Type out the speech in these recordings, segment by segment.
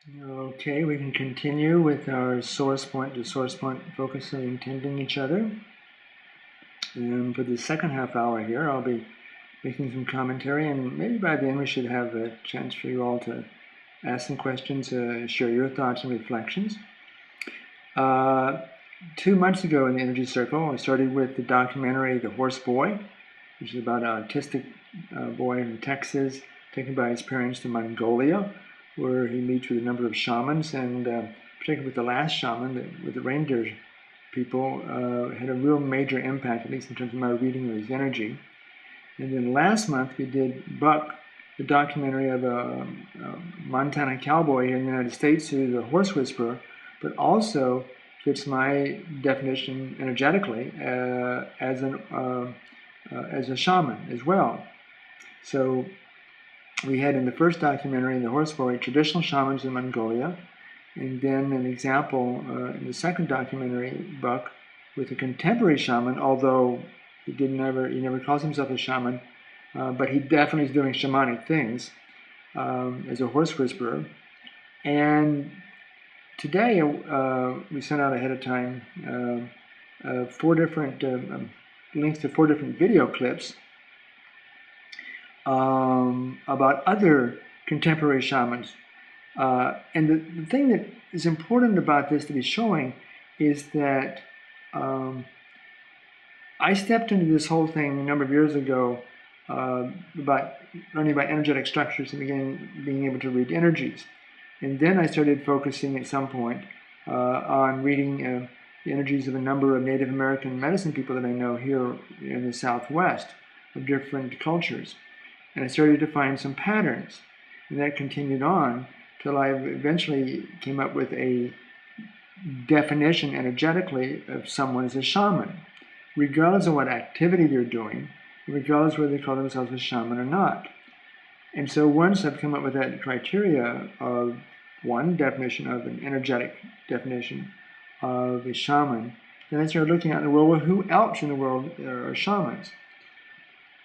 Okay, we can continue with our source point to source point focusing and tending each other. And for the second half hour here, I'll be making some commentary, and maybe by then we should have a chance for you all to ask some questions, share your thoughts and reflections. 2 months ago in the Energy Circle, I started with the documentary The Horse Boy, which is about an autistic boy in Texas taken by his parents to Mongolia, where he meets with a number of shamans, and particularly with the last shaman, with the reindeer people, had a real major impact, at least in terms of my reading of his energy. And then last month we did Buck, the documentary of a Montana cowboy here in the United States who's a horse whisperer, but also fits my definition energetically as a shaman as well. So we had in the first documentary, in the horse boy, traditional shamans in Mongolia, and then an example in the second documentary, Buck, with a contemporary shaman, although he never calls himself a shaman, but he definitely is doing shamanic things as a horse whisperer. And today we sent out ahead of time 4 different links to 4 different video clips about other contemporary shamans. And the thing that is important about this to be showing is that I stepped into this whole thing a number of years ago about learning about energetic structures and being able to read energies. And then I started focusing at some point on reading the energies of a number of Native American medicine people that I know here in the Southwest of different cultures. And I started to find some patterns. And that continued on till I eventually came up with a definition energetically of someone as a shaman, regardless of what activity they're doing, regardless whether they call themselves a shaman or not. And so once I've come up with that criteria of one definition of an energetic definition of a shaman, then I started looking at the world, well, who else in the world are shamans?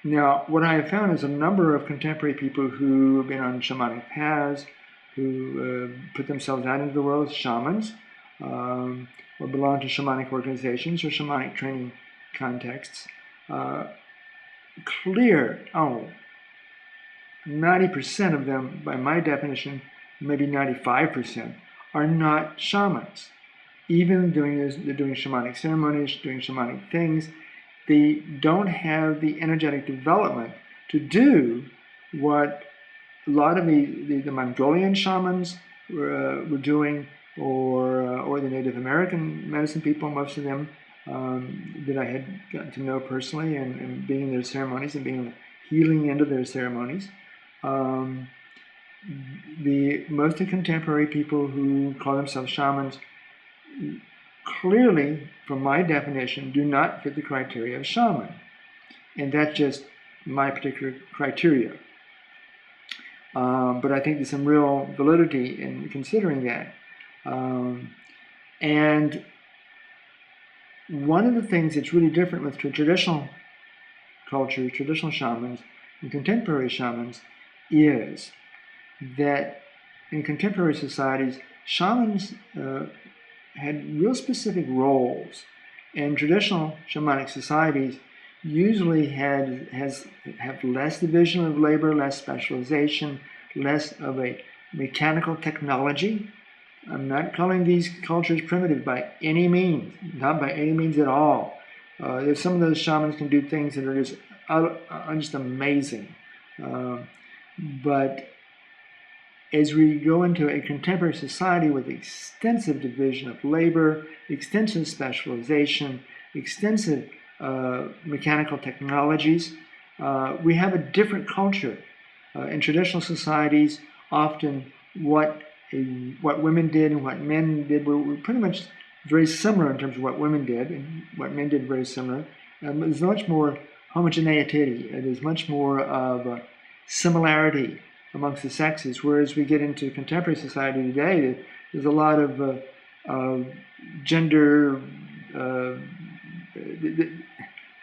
Now, what I have found is a number of contemporary people who have been on shamanic paths, who put themselves out into the world as shamans, or belong to shamanic organizations or shamanic training contexts. 90% of them, by my definition, maybe 95%, are not shamans. Even they're doing shamanic ceremonies, doing shamanic things, they don't have the energetic development to do what a lot of the Mongolian shamans were doing, or the Native American medicine people, most of them that I had gotten to know personally and being in their ceremonies and being on the healing end of their ceremonies. Most of the contemporary people who call themselves shamans clearly, from my definition, do not fit the criteria of shaman. And that's just my particular criteria. But I think there's some real validity in considering that. And one of the things that's really different with traditional cultures, traditional shamans, and contemporary shamans is that in contemporary societies, shamans had real specific roles, and traditional shamanic societies usually have less division of labor, less specialization, less of a mechanical technology. I'm not calling these cultures primitive by any means, not by any means at all. There's some of those shamans can do things that are just amazing. But as we go into a contemporary society with extensive division of labor, extensive specialization, extensive mechanical technologies, we have a different culture. In traditional societies, often what women did and what men did were pretty much very similar in terms of what women did, and what men did very similar. There's much more homogeneity. There's much more of similarity amongst the sexes, whereas we get into contemporary society today, there's a lot of gender,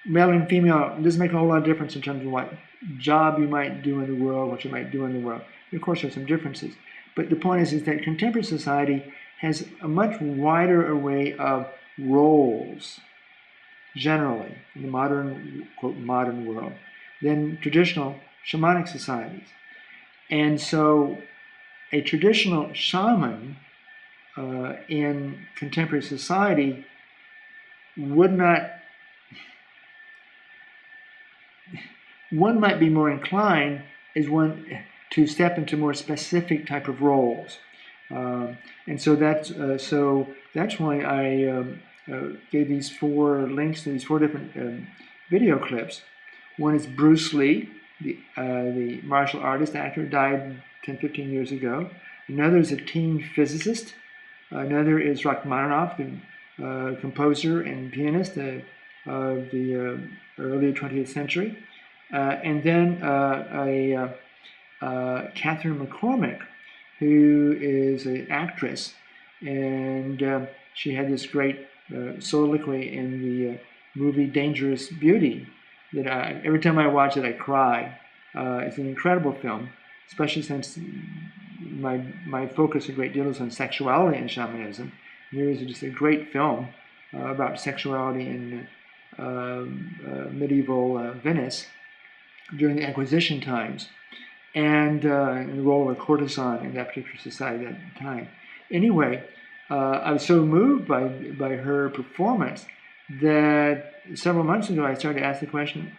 male and female. It doesn't make a whole lot of difference in terms of what job you might do in the world, what you might do in the world. And of course, there's some differences. But the point is that contemporary society has a much wider array of roles, generally, in the modern, quote, modern world, than traditional shamanic societies. And so a traditional shaman in contemporary society would not, one might be more inclined as one to step into more specific type of roles. And so that's why I gave these 4 links to these 4 different video clips. One is Bruce Lee, the martial artist actor, died 10, 15 years ago. Another is a teen physicist. Another is Rachmaninoff, the composer and pianist of the early 20th century. And then Catherine McCormick, who is an actress, and she had this great soliloquy in the movie Dangerous Beauty that every time I watch it I cry. It's an incredible film, especially since my focus a great deal is on sexuality and shamanism. There is just a great film about sexuality in medieval Venice during the Inquisition times, and the role of a courtesan in that particular society at that time. Anyway, I was so moved by her performance that several months ago I started to ask the question,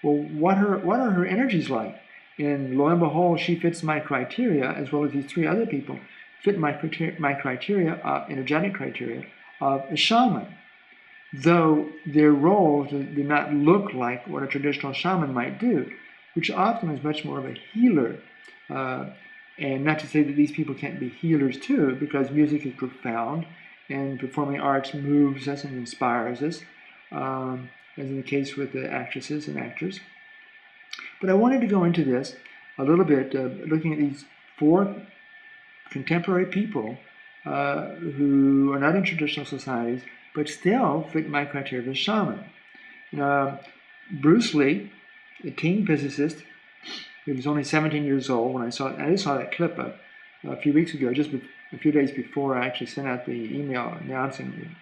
well, what are her energies like? And lo and behold, she fits my criteria, as well as these 3 other people fit my criteria, energetic criteria of a shaman. Though their roles do not look like what a traditional shaman might do, which often is much more of a healer. And not to say that these people can't be healers too, because music is profound and performing arts moves us and inspires us, as in the case with the actresses and actors. But I wanted to go into this a little bit, looking at these 4 contemporary people who are not in traditional societies, but still fit my criteria of a shaman. Bruce Lee, a teen physicist, he was only 17 years old when I saw that clip a few weeks ago, just a few days before I actually sent out the email announcing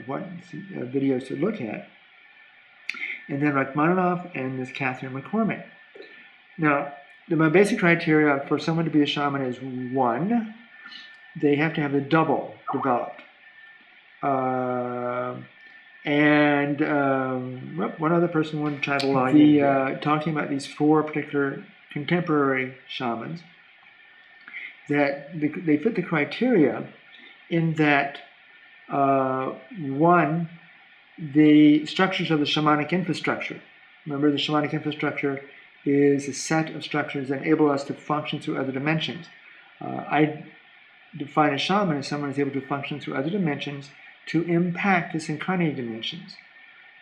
what videos to look at. And then Rachmaninoff and this Catherine McCormick. Now, my basic criteria for someone to be a shaman is 1, they have to have the double developed. One other person wanted to try to log in. Talking about these 4 particular contemporary shamans, that they fit the criteria in that 1, the structures of the shamanic infrastructure. Remember, the shamanic infrastructure is a set of structures that enable us to function through other dimensions. I define a shaman as someone who is able to function through other dimensions to impact this incarnated dimensions.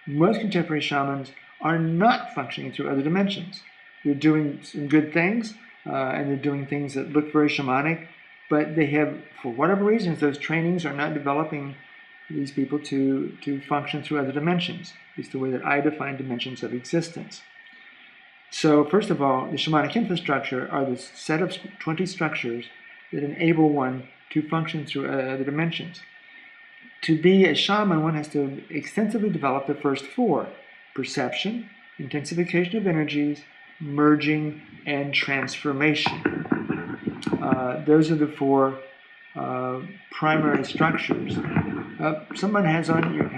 Most contemporary shamans are not functioning through other dimensions. They're doing some good things, and they're doing things that look very shamanic, but they have, for whatever reasons, those trainings are not developing these people to function through other dimensions. It's the way that I define dimensions of existence. So first of all, the shamanic infrastructure are the set of 20 structures that enable one to function through other dimensions. To be a shaman, one has to extensively develop the first 4: perception, intensification of energies, merging, and transformation. Those are the 4 primary structures. Someone has on your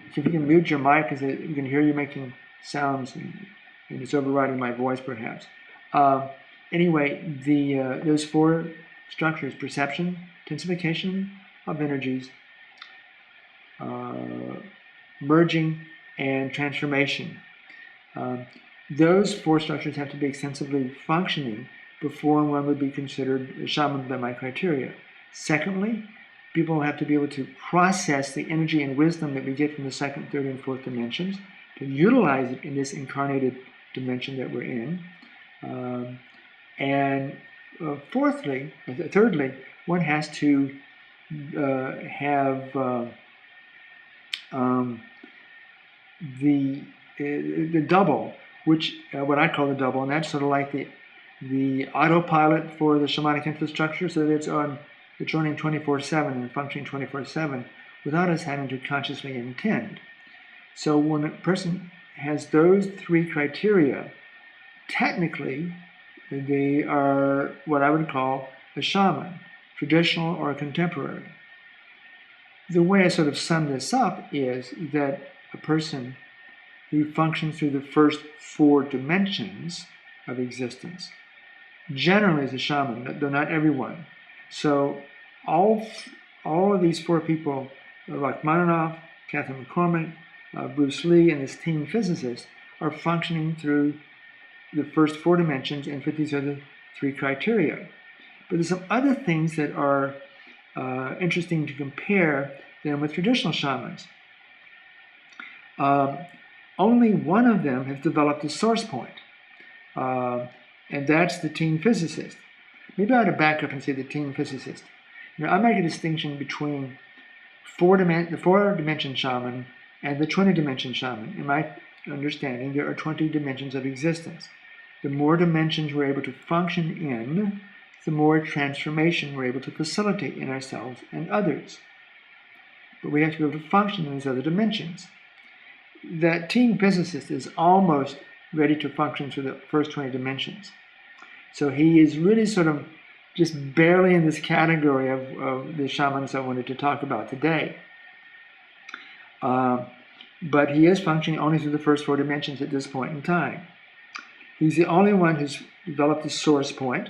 if you can mute your mic, because you can hear you making sounds and it's overriding my voice perhaps. Anyway, those 4 structures: perception, intensification of energies, merging, and transformation. Those 4 structures have to be extensively functioning before one would be considered a shaman by my criteria. Secondly, people have to be able to process the energy and wisdom that we get from the 2nd, 3rd, and 4th dimensions, to utilize it in this incarnated dimension that we're in. Thirdly, one has to have the double, which what I call the double, and that's sort of like the autopilot for the shamanic infrastructure so that it's running 24/7 and functioning 24/7 without us having to consciously intend. So when a person has those three criteria, technically they are what I would call a shaman, traditional or contemporary. The way I sort of sum this up is that a person who functions through the first four dimensions of existence generally is a shaman, though not everyone. So all of these four people, Rachmaninoff, Catherine McCormick, Bruce Lee, and this team physicist, are functioning through the first four dimensions and fit these other three criteria. But there's some other things that are interesting to compare them with traditional shamans. Only one of them has developed a source point, and that's the team physicist. Maybe I ought to back up and say the team physicist. I make a distinction between the four-dimension shaman and the 20-dimension shaman. In my understanding, there are 20 dimensions of existence. The more dimensions we're able to function in, the more transformation we're able to facilitate in ourselves and others. But we have to be able to function in these other dimensions. That team physicist is almost ready to function through the first 20 dimensions. So he is really sort of just barely in this category of the shamans I wanted to talk about today. But he is functioning only through the first four dimensions at this point in time. He's the only one who's developed a source point,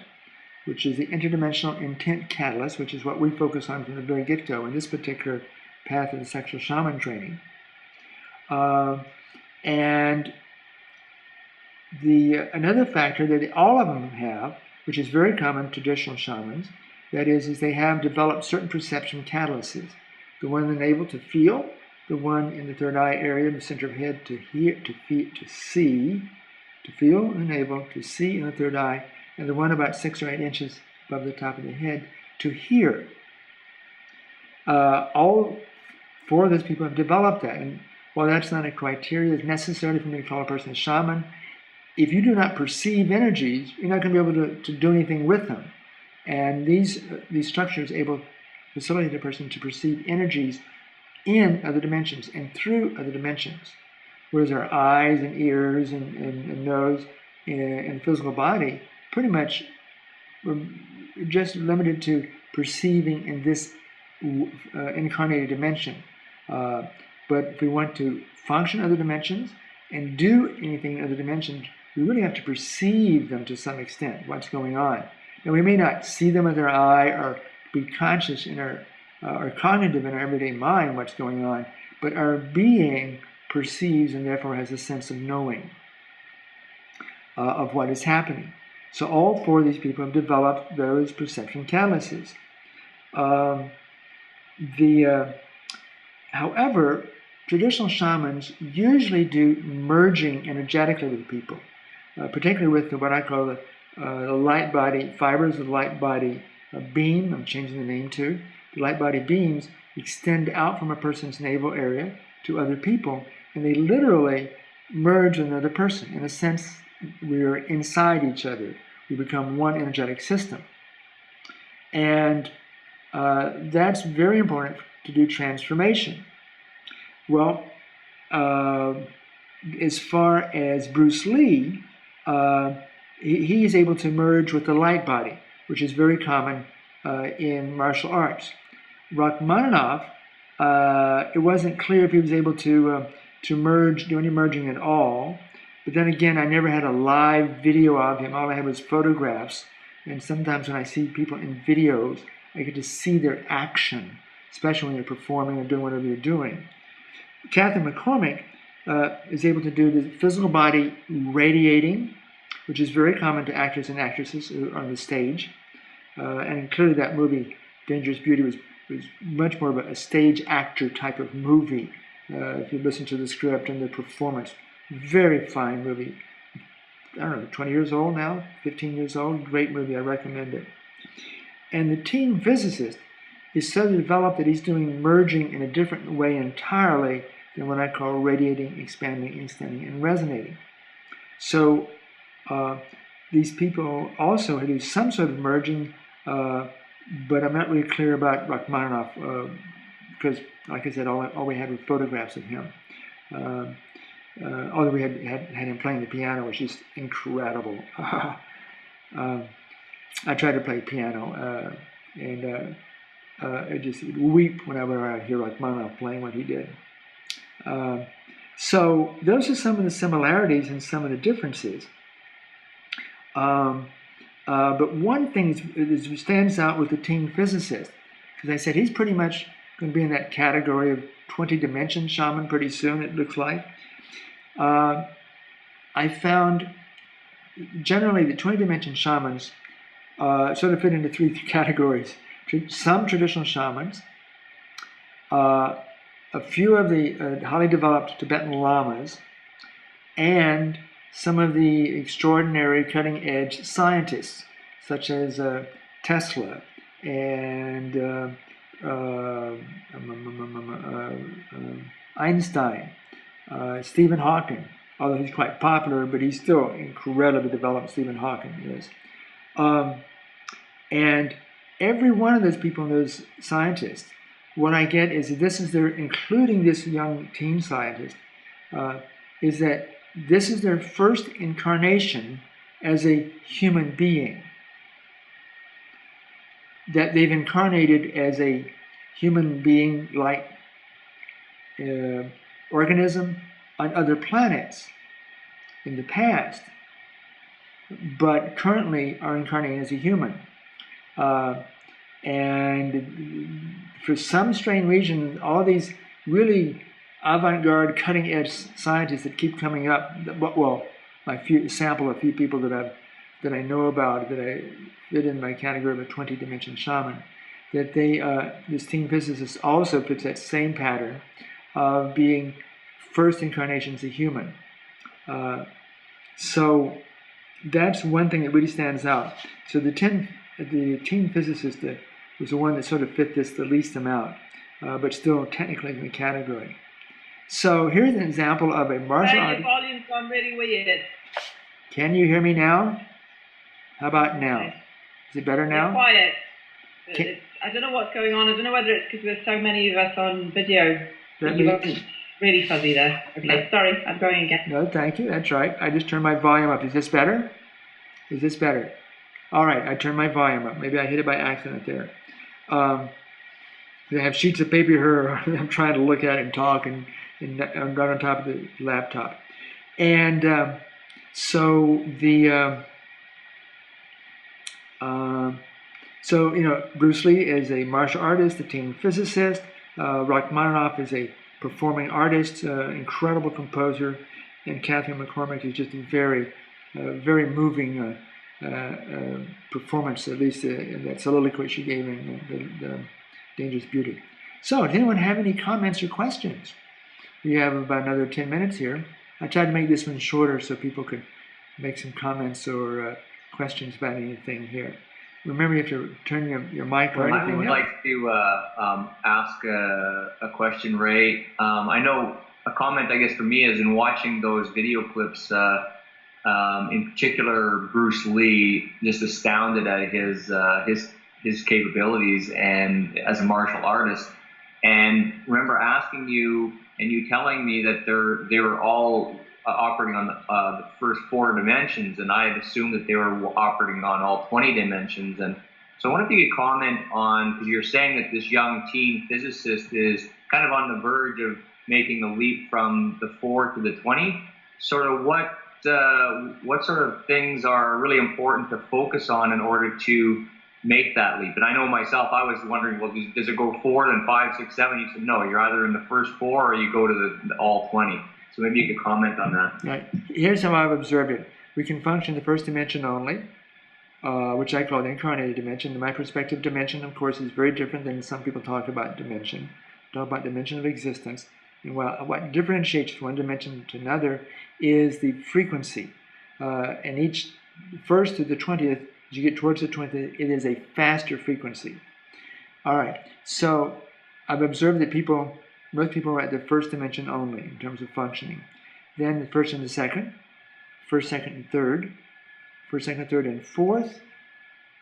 which is the interdimensional intent catalyst, which is what we focus on from the very get-go in this particular path of the sexual shaman training. And another factor that all of them have, which is very common to traditional shamans, that is they have developed certain perception catalysts. The one in the navel to feel, the one in the third eye area in the center of the head to hear, to see, to feel in the navel, to see in the third eye, and the one about 6 or 8 inches above the top of the head to hear. All four of those people have developed that, and while that's not a criteria necessarily for me to call a person a shaman, if you do not perceive energies, you're not going to be able to do anything with them. And these structures are able to facilitate a person to perceive energies in other dimensions and through other dimensions. Whereas our eyes and ears and nose and the physical body pretty much we're just limited to perceiving in this incarnated dimension. But if we want to function in other dimensions and do anything in other dimensions, we really have to perceive them to some extent, what's going on. Now, we may not see them with our eye or be conscious in our or cognitive in our everyday mind what's going on, but our being perceives and therefore has a sense of knowing of what is happening. So all four of these people have developed those perception catalysts. However, traditional shamans usually do merging energetically with people, particularly with what I call the light body fibers of the light body beam. I'm changing the name to. The light body beams extend out from a person's navel area to other people, and they literally merge with another person. In a sense, we're inside each other. We become one energetic system. And that's very important to do transformation. Well, as far as Bruce Lee, he is able to merge with the light body, which is very common in martial arts. Rachmaninoff, it wasn't clear if he was able to merge, do any merging at all. But then again, I never had a live video of him. All I had was photographs. And sometimes when I see people in videos, I get to see their action, especially when they're performing or doing whatever they're doing. Catherine McCormick is able to do the physical body radiating, which is very common to actors and actresses on the stage. And clearly that movie, Dangerous Beauty, was much more of a stage actor type of movie. If you listen to the script and the performance, very fine movie. I don't know, 20 years old now, 15 years old, great movie, I recommend it. And the team physicist is so developed that he's doing merging in a different way entirely than what I call radiating, expanding, extending, and resonating. So the these people also do some sort of merging, but I'm not really clear about Rachmaninoff because, like I said, all we had were photographs of him. Although we had him playing the piano, which is incredible. I tried to play piano, and I just would weep whenever I hear Rachmaninoff playing what he did. So those are some of the similarities and some of the differences. But one thing that stands out with the teen physicist, because I said he's pretty much going to be in that category of 20-dimension shaman pretty soon, it looks like. I found generally the 20-dimension shamans sort of fit into three categories. Some traditional shamans, a few of the highly developed Tibetan lamas, and some of the extraordinary cutting-edge scientists, such as Tesla and Einstein, Stephen Hawking, although he's quite popular, but he's still incredibly developed, Stephen Hawking is. And every one of those people, those scientists, what I get is including this young teen scientist, is that this is their first incarnation as a human being. That they've incarnated as a human being-like organism on other planets in the past, but currently are incarnating as a human. And for some strange reason, all these really avant-garde, cutting-edge scientists that keep coming up, well, sample a few people that I know about, that I fit in my category of a 20-dimension shaman, that this teen physicist also fits that same pattern of being first incarnation as a human. So that's one thing that really stands out. So the teen physicist was the one that sort of fit this the least amount, but still technically in the category. So here's an example of a martial art. The volume's gone really weird. Can you hear me now? How about now? Is it better now? It's quiet. I don't know what's going on. I don't know whether it's because there's so many of us on video. Really fuzzy there. Okay, sorry, I'm going again. No, thank you. That's right. I just turned my volume up. Is this better? Is this better? All right, I turned my volume up. Maybe I hit it by accident there. I have sheets of paper here. I'm trying to look at it and talk, and I'm right on top of the laptop. And Bruce Lee is a martial artist, a teen physicist. Rachmaninoff is a performing artist, incredible composer, and Catherine McCormick is just a very, very moving performance, at least in that soliloquy she gave in the Dangerous Beauty. So, does anyone have any comments or questions? We have about another 10 minutes here. I tried to make this one shorter so people could make some comments or questions about anything here. Remember, you have to turn your mic or anything. I would like to ask a question, Ray. I know a comment, I guess, for me is in watching those video clips, in particular, Bruce Lee, just astounded at his capabilities and as a martial artist. And remember asking you and you telling me that they were all operating on the first 4 dimensions, and I had assumed that they were operating on all 20 dimensions. And so I wonder if you could comment on, because you're saying that this young teen physicist is kind of on the verge of making the leap from the 4 to the 20. Sort of what sort of things are really important to focus on in order to make that leap? And I know myself, I was wondering, well, does it go 4, then 5, 6, 7? You said no, you're either in the first 4 or you go to the all 20. So maybe you could comment on that. Right. Here's how I've observed it. We can function in the first dimension only, which I call the incarnated dimension. My perspective, dimension, of course, is very different than some people talk about dimension. Talk about dimension of existence. And what differentiates one dimension to another is the frequency. And each first to the 20th, as you get towards the 20th, it is a faster frequency. All right. So I've observed that most people are at the first dimension only in terms of functioning. Then the first and the second, first, second, and third, first, second, third, and fourth,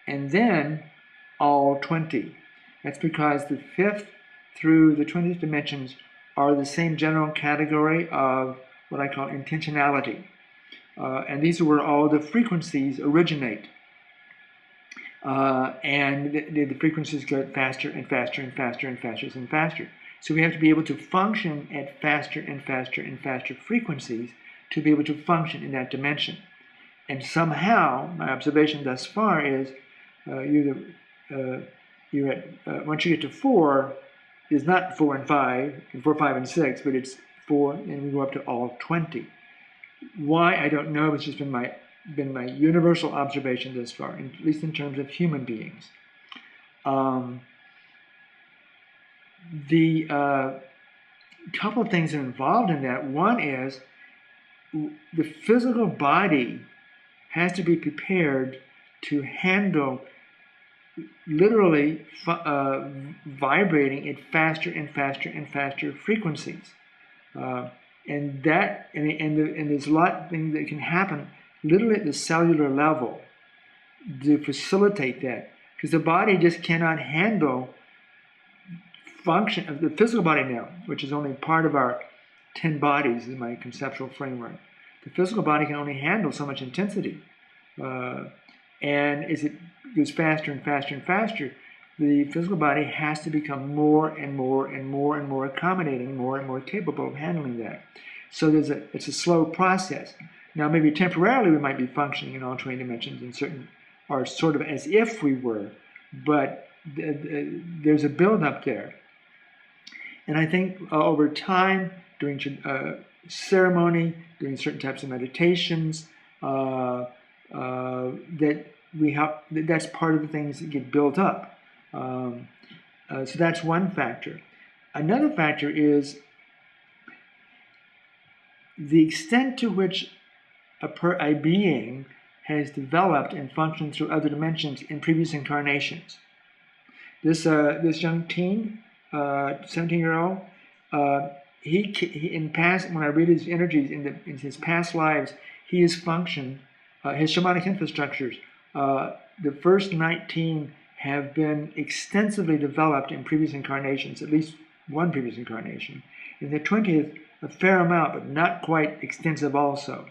and then all 20. That's because the 5th through the 20th dimensions are the same general category of what I call intentionality. And these are where all the frequencies originate. And the frequencies go faster and faster and faster and faster and faster. So we have to be able to function at faster and faster and faster frequencies to be able to function in that dimension. And somehow, my observation thus far is once you get to 4, it's not 4 and 5, and 4, 5, and 6, but it's 4, and we go up to all 20. Why, I don't know. It's just been my universal observation thus far, at least in terms of human beings. The couple of things are involved in that. One is the physical body has to be prepared to handle literally vibrating at faster and faster and faster frequencies. And there's a lot of things that can happen literally at the cellular level to facilitate that, because the body just cannot handle function of the physical body now, which is only part of our 10 bodies in my conceptual framework. The physical body can only handle so much intensity, and as it goes faster and faster and faster, the physical body has to become more and more and more and more accommodating, more and more capable of handling that. So it's a slow process. Now, maybe temporarily we might be functioning in all 20 dimensions in certain, or sort of as if we were, but there's a build-up there. And I think over time, during ceremony, doing certain types of meditations, that's part of the things that get built up. So that's one factor. Another factor is the extent to which a being has developed and functioned through other dimensions in previous incarnations. This young teen, 17-year-old, he in past, when I read his energies in his past lives, he has functioned. His shamanic infrastructures, the first 19 have been extensively developed in previous incarnations, at least one previous incarnation. In the 20th, a fair amount, but not quite extensive also.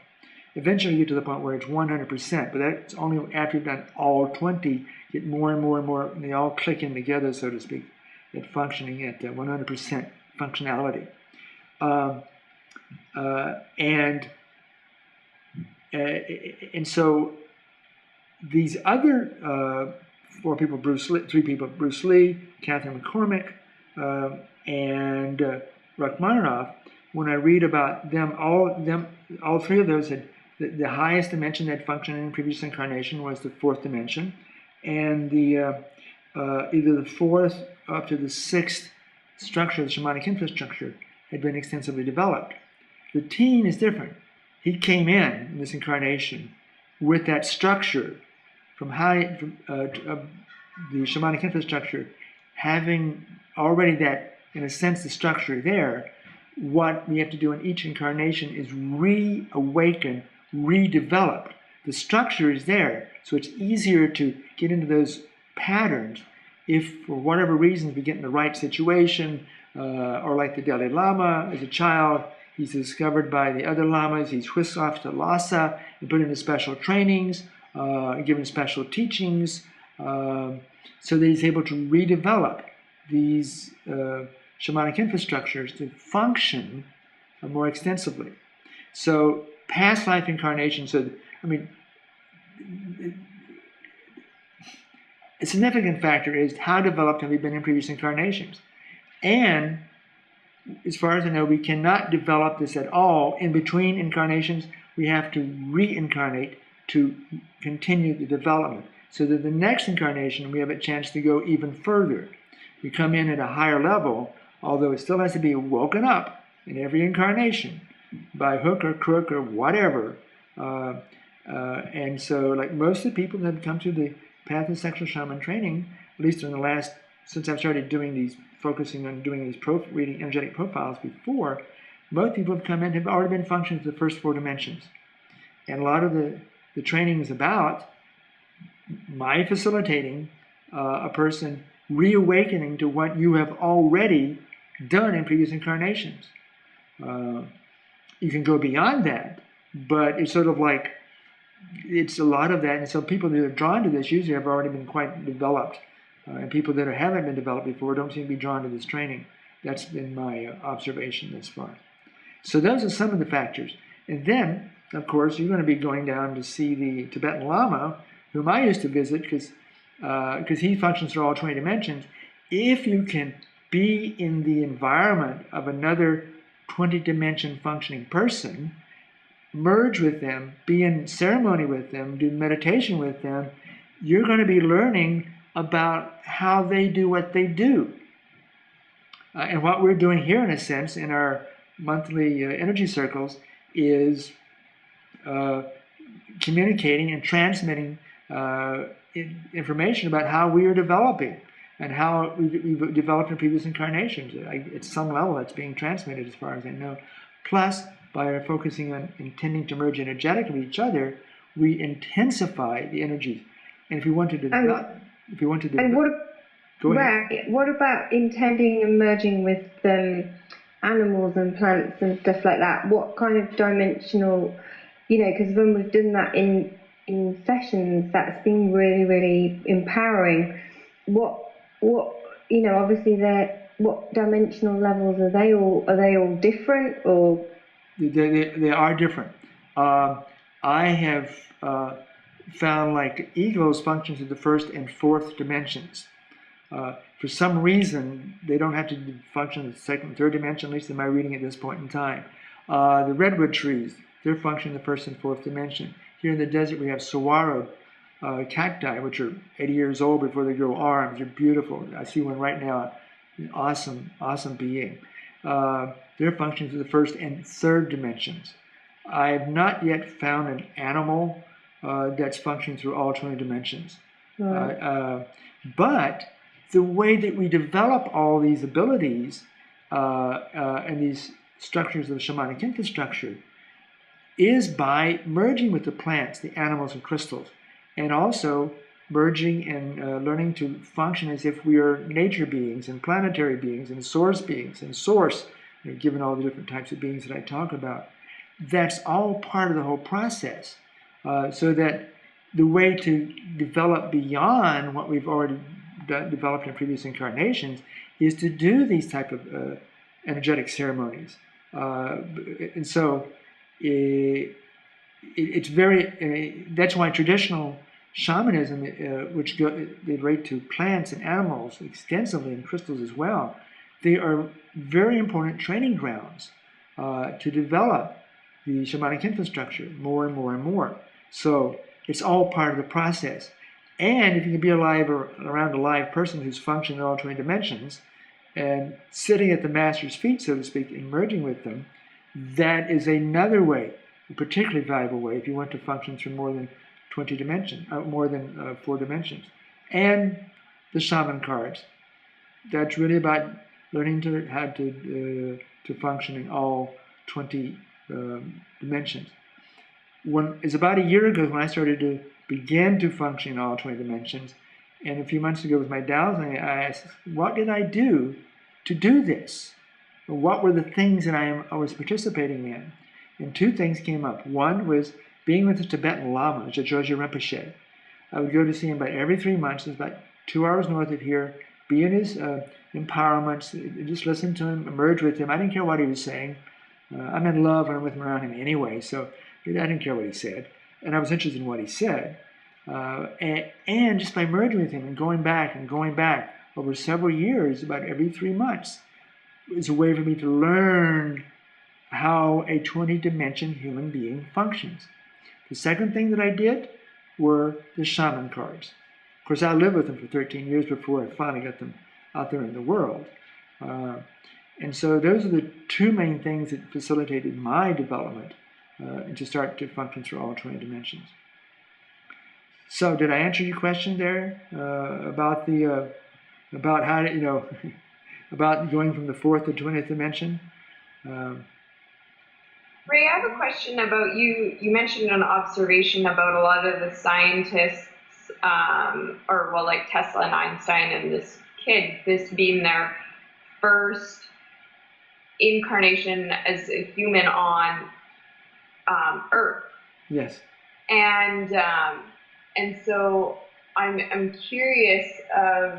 Eventually you get to the point where it's 100%, but that's only after you've done all 20, get more and more and more, and they all click in together, so to speak, at functioning at 100% functionality. And so these other 4 people, 3 people, Bruce Lee, Catherine McCormick, and Rachmaninoff, when I read about them, all 3 of those had the highest dimension that functioned in previous incarnation was the 4th dimension, and the either the 4th up to the 6th structure, the shamanic infrastructure, had been extensively developed. The teen is different. He came in this incarnation with that structure from the shamanic infrastructure, having already that, in a sense, the structure there. What we have to do in each incarnation is reawaken, redevelop. The structure is there, so it's easier to get into those patterns if, for whatever reasons, we get in the right situation, or like the Dalai Lama as a child, he's discovered by the other lamas, he's whisked off to Lhasa and put into special trainings, given special teachings, so that he's able to redevelop these shamanic infrastructures to function more extensively. So past life incarnation, a significant factor is how developed have we been in previous incarnations. And as far as I know, we cannot develop this at all in between incarnations. We have to reincarnate to continue the development, so that the next incarnation we have a chance to go even further. We come in at a higher level, although it still has to be woken up in every incarnation by hook or crook or whatever. And so, like most of the people that have come through the path of sexual shaman training, at least in the last, since I've started doing these, focusing on doing these reading energetic profiles before, most people have come in have already been functioning to the first 4 dimensions. And a lot of the the training is about my facilitating a person reawakening to what you have already done in previous incarnations. You can go beyond that, but it's sort of like, it's a lot of that. And so people that are drawn to this usually have already been quite developed. And people that haven't been developed before don't seem to be drawn to this training. That's been my observation thus far. So those are some of the factors. And then, of course, you're going to be going down to see the Tibetan Lama, whom I used to visit because he functions through all 20 dimensions. If you can be in the environment of another 20-dimension functioning person, merge with them, be in ceremony with them, do meditation with them, you're going to be learning about how they do what they do. And what we're doing here, in a sense, in our monthly energy circles is communicating and transmitting information about how we are developing and how we've developed in previous incarnations. At some level, that's being transmitted as far as I know. Plus, by focusing on intending to merge energetically with each other, we intensify the energies. And if we want to develop, what about intending and merging with animals and plants and stuff like that? What kind of dimensional, because when we've done that in sessions, that's been really, really empowering. What obviously what dimensional levels are they all different, or? They are different. I have found like egos function through the first and fourth dimensions. For some reason, they don't have to function in the second and third dimension, at least in my reading at this point in time. The redwood trees, they're functioning in the first and fourth dimension. Here in the desert, we have saguaro cacti, which are 80 years old before they grow arms. They're beautiful. I see one right now, an awesome, awesome being. They're functioning through the first and third dimensions. I have not yet found an animal that's functioning through all 20 dimensions. Right. But the way that we develop all these abilities and these structures of the shamanic infrastructure is by merging with the plants, the animals, and crystals, and also merging and learning to function as if we are nature beings and planetary beings and source beings and source, given all the different types of beings that I talk about. That's all part of the whole process, so that the way to develop beyond what we've already developed in previous incarnations is to do these type of energetic ceremonies. And so it's very, that's why traditional shamanism, which they relate to plants and animals extensively and crystals as well, they are very important training grounds to develop the shamanic infrastructure more and more and more. So it's all part of the process. And if you can be alive or around a live person who's functioning in all 20 dimensions and sitting at the master's feet, so to speak, and merging with them, that is another way, a particularly valuable way if you want to function through more than 20 dimensions, more than 4 dimensions. And the shaman cards. That's really about learning how to function in all 20 dimensions. It's about a year ago when I started to begin to function in all 20 dimensions, and a few months ago with my dowsing, I asked, what did I do to do this? What were the things that I was participating in? And 2 things came up. One was being with the Tibetan Lama, Jajozha Rinpoche. I would go to see him about every 3 months. It's about 2 hours north of here, be in his empowerments, just listen to him, merge with him. I didn't care what he was saying. I'm in love when I'm with him around him anyway, so I didn't care what he said. And I was interested in what he said. And just by merging with him and going back over several years, about every 3 months, is a way for me to learn how a 20-dimension human being functions. The second thing that I did were the shaman cards. Of course, I lived with them for 13 years before I finally got them out there in the world. And so those are the 2 main things that facilitated my development to start to function through all 20 dimensions. So did I answer your question there about how to, about going from the 4th to 20th dimension? Ray, I have a question about you. You mentioned an observation about a lot of the scientists, like Tesla and Einstein and this kid, this being their first incarnation as a human on Earth. Yes. And so I'm curious of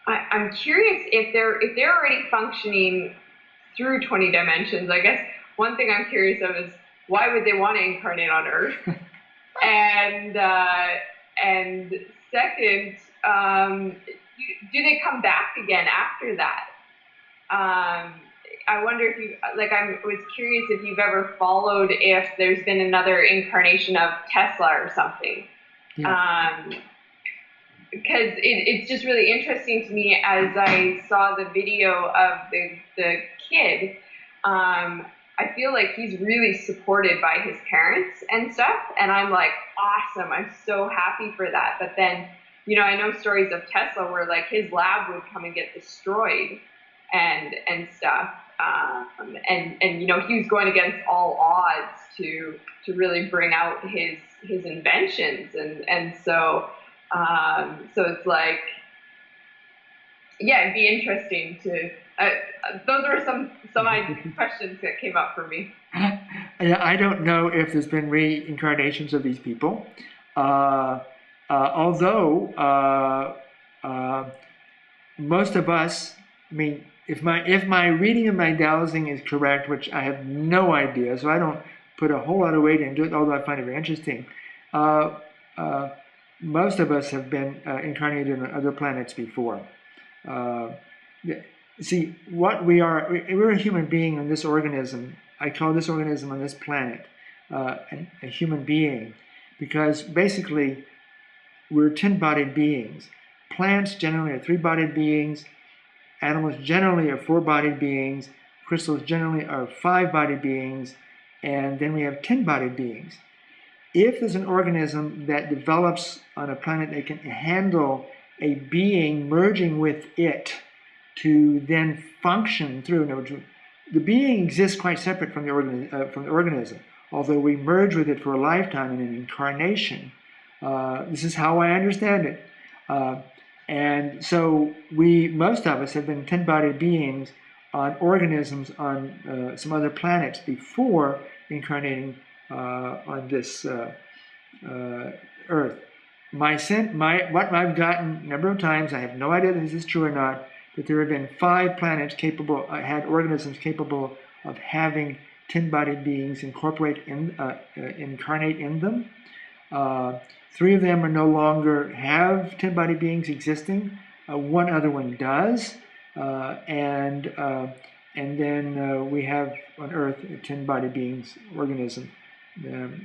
I'm curious if they're already functioning through 20 dimensions. I guess one thing I'm curious of is why would they want to incarnate on Earth? And second, do they come back again after that? I wonder if you, I was curious if you've ever followed if there's been another incarnation of Tesla or something. Yeah. Because it's just really interesting to me as I saw the video of the kid. I feel like he's really supported by his parents and stuff, and I'm like, awesome, I'm so happy for that. But then, I know stories of Tesla where like his lab would come and get destroyed and stuff, and he was going against all odds to really bring out his inventions, and so it's like, yeah, it'd be interesting to. Those were some questions that came up for me. I don't know if there's been reincarnations of these people, although most of us. I mean, if my reading and my dowsing is correct, which I have no idea, so I don't put a whole lot of weight into it, although I find it very interesting. Most of us have been incarnated on other planets before. See, what we're a human being on this organism. I call this organism on this planet a human being because basically we're 10-bodied beings. Plants generally are 3-bodied beings. Animals generally are 4-bodied beings. Crystals generally are 5-bodied beings. And then we have 10-bodied beings. If there's an organism that develops on a planet that can handle a being merging with it to then function through, the being exists quite separate from the organism, although we merge with it for a lifetime in an incarnation. This is how I understand it. And so most of us have been 10-bodied beings on organisms on some other planets before incarnating on this Earth. What I've gotten a number of times, I have no idea if this is true or not, that there have been 5 planets had organisms capable of having 10-bodied beings incarnate in them. 3 of them are no longer have 10-bodied beings existing. One other one does, and then we have on Earth a 10-bodied beings organism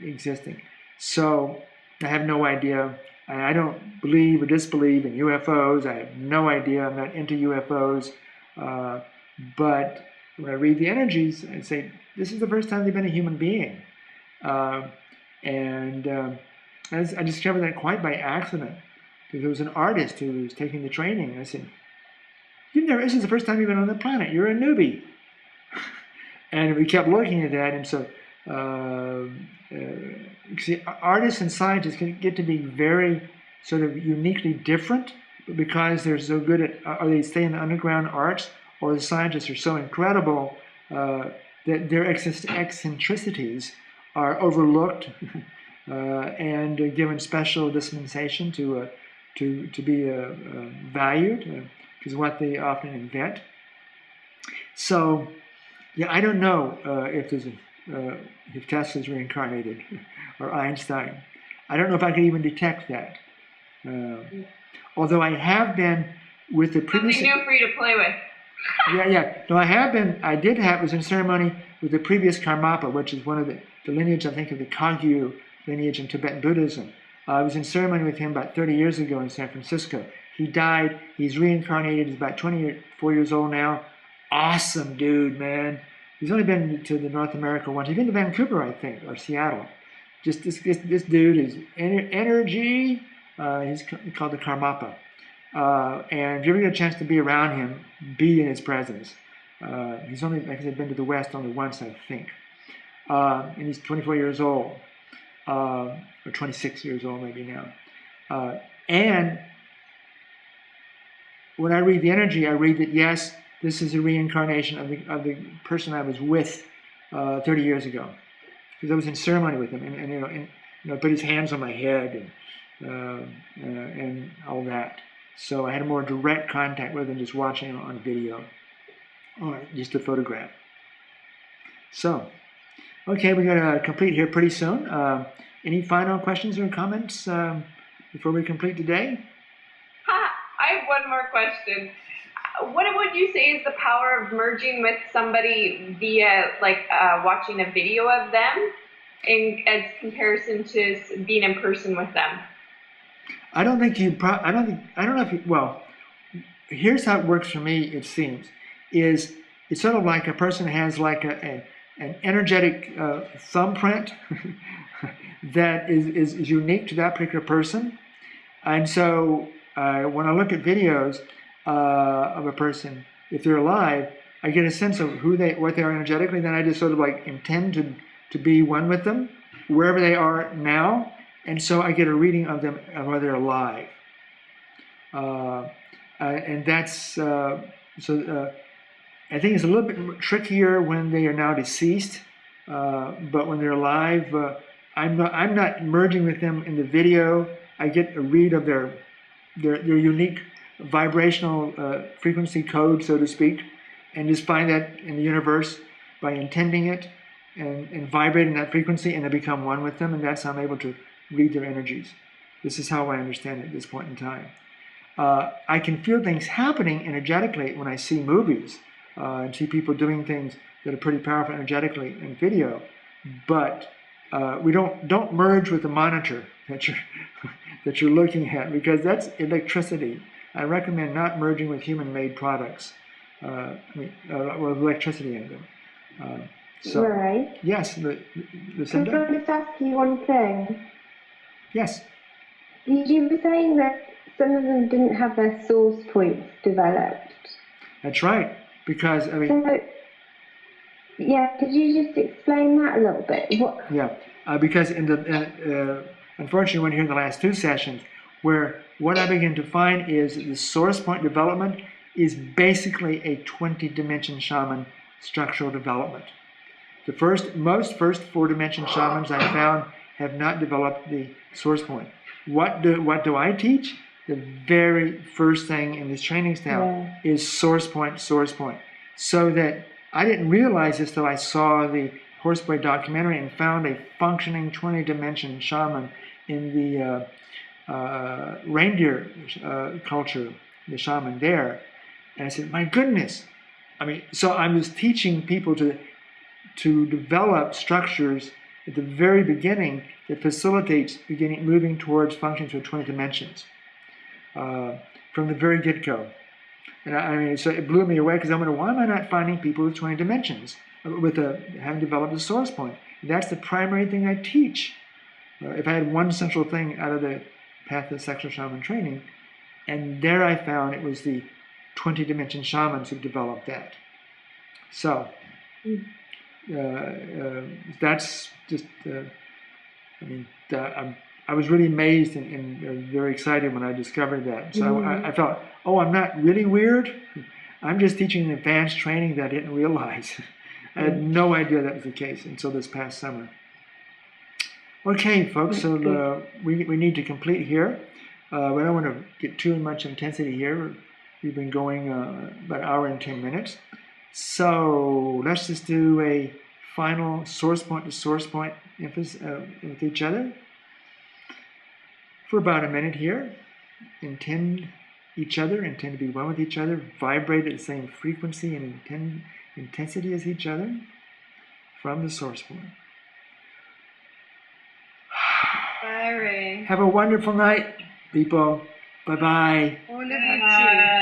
existing. So I have no idea. I don't believe or disbelieve in UFOs. I have no idea. I'm not into UFOs. But when I read the energies, I say, this is the first time they've been a human being. I discovered that quite by accident. Because there was an artist who was taking the training. And I said, this is the first time you've been on the planet. You're a newbie. And we kept looking at that. And so see, artists and scientists can get to be very sort of uniquely different because they're so good at, or they stay in the underground arts, or the scientists are so incredible that their eccentricities are overlooked and given special dispensation to be valued, is what they often invent. So, yeah, I don't know if Tesla's reincarnated or Einstein. I don't know if I could even detect that. Although I have been with the previous... Something new for you to play with. Yeah. No, was in a ceremony with the previous Karmapa, which is one of the lineage, I think, of the Kagyu lineage in Tibetan Buddhism. I was in ceremony with him about 30 years ago in San Francisco. He died. He's reincarnated. He's about 24 years old now. Awesome dude, man. He's only been to the North America once. He's been to Vancouver, I think, or Seattle. Just this dude is energy. He's called the Karmapa. And if you ever get a chance to be around him, be in his presence. He's only, like I said, been to the West only once, I think. And he's 24 years old, or 26 years old maybe now. And when I read the energy, I read that, yes, this is a reincarnation of the person I was with 30 years ago. Because I was in ceremony with him, and put his hands on my head and all that. So I had a more direct contact rather than just watching it on video or just a photograph. So, okay, we're going to complete here pretty soon. Any final questions or comments before we complete today? I have one more question. What would you say is the power of merging with somebody via watching a video of them as comparison to being in person with them? I don't know if you, well, here's how it works for me, it seems, is it's sort of like a person has like an energetic thumbprint that is unique to that particular person. And so when I look at videos of a person, if they're alive, I get a sense of what they are energetically, then I just sort of like intend to be one with them, wherever they are now. And so I get a reading of them while they're alive. And that's, I think it's a little bit trickier when they are now deceased. But when they're alive, I'm not merging with them in the video. I get a read of their unique vibrational frequency code, so to speak, and just find that in the universe by intending it and vibrating that frequency, and I become one with them, and that's how I'm able to read their energies. This is how I understand it at this point in time. I can feel things happening energetically when I see movies and see people doing things that are pretty powerful energetically in video, but we don't merge with the monitor that you're looking at, because that's electricity. I recommend not merging with human-made products with electricity in them. So, right. Yes, Can I just ask you one thing? Yes. You were saying that some of them didn't have their source points developed. That's right, because So, yeah, could you just explain that a little bit? Yeah, because unfortunately, when here in the last two sessions, where what I begin to find is that the source point development is basically a 20-dimension shaman structural development. Most first 4-dimension shamans I found have not developed the source point. What do I teach? The very first thing in this training style is source point, so that I didn't realize this till I saw the Horseboy documentary and found a functioning 20-dimension shaman in the reindeer culture, the shaman there. And I said, my goodness. So I was teaching people to develop structures at the very beginning that facilitates moving towards functions with 20 dimensions from the very get-go. And so it blew me away, because I'm wondering, why am I not finding people with 20 dimensions with having developed a source point? That's the primary thing I teach. If I had one central thing out of the path of sexual shaman training, and there I found it was the 20-dimension shamans who developed that. So that's just, I was really amazed and very excited when I discovered that. So I felt, I'm not really weird. I'm just teaching an advanced training that I didn't realize. I had no idea that was the case until this past summer. Okay, folks, so we need to complete here. We don't want to get too much intensity here. We've been going about an hour and 10 minutes. So let's just do a final source point to source point emphasis with each other for about a minute here. Intend to be one with each other, vibrate at the same frequency and intensity as each other from the source point. Bye, Ray. Have a wonderful night, people. Bye-bye. Oh, love you too.